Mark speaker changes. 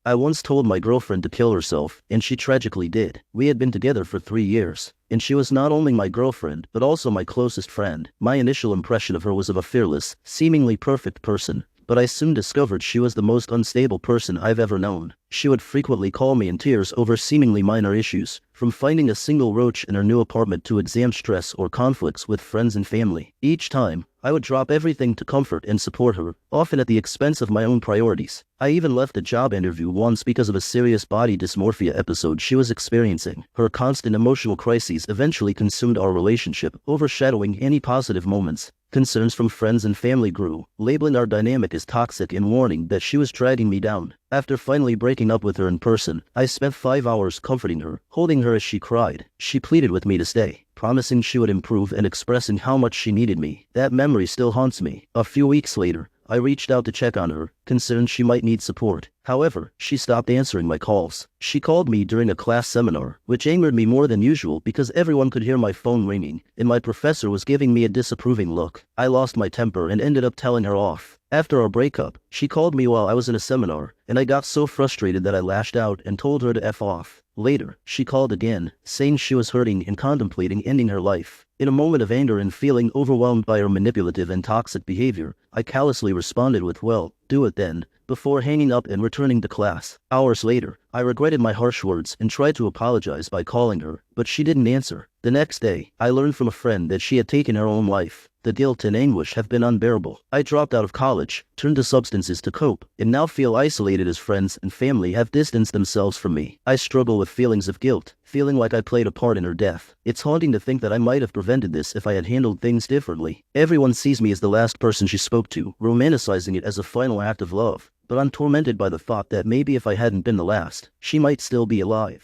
Speaker 1: I once told my girlfriend to kill herself, and she tragically did. We had been together for 3 years, and she was not only my girlfriend, but also my closest friend. My initial impression of her was of a fearless, seemingly perfect person, but I soon discovered she was the most unstable person I've ever known. She would frequently call me in tears over seemingly minor issues, from finding a single roach in her new apartment to exam stress or conflicts with friends and family. Each time, I would drop everything to comfort and support her, often at the expense of my own priorities. I even left a job interview once because of a serious body dysmorphia episode she was experiencing. Her constant emotional crises eventually consumed our relationship, overshadowing any positive moments. Concerns from friends and family grew, labeling our dynamic as toxic and warning that she was dragging me down. After finally breaking up with her in person, I spent 5 hours comforting her, holding her as she cried. She pleaded with me to stay, promising she would improve and expressing how much she needed me. That memory still haunts me. A few weeks later, I reached out to check on her, concerned she might need support. However, she stopped answering my calls. She called me during a class seminar, which angered me more than usual because everyone could hear my phone ringing, and my professor was giving me a disapproving look. I lost my temper and ended up telling her off. After our breakup, she called me while I was in a seminar, and I got so frustrated that I lashed out and told her to F off. Later, she called again, saying she was hurting and contemplating ending her life. In a moment of anger and feeling overwhelmed by her manipulative and toxic behavior, I callously responded with, "Well, do it then," before hanging up and returning to class. Hours later, I regretted my harsh words and tried to apologize by calling her, but she didn't answer. The next day, I learned from a friend that she had taken her own life. The guilt and anguish have been unbearable. I dropped out of college, turned to substances to cope, and now feel isolated as friends and family have distanced themselves from me. I struggle with feelings of guilt, feeling like I played a part in her death. It's haunting to think that I might have prevented this if I had handled things differently. Everyone sees me as the last person she spoke to, romanticizing it as a final act of love. But I'm tormented by the thought that maybe if I hadn't been the last, she might still be alive.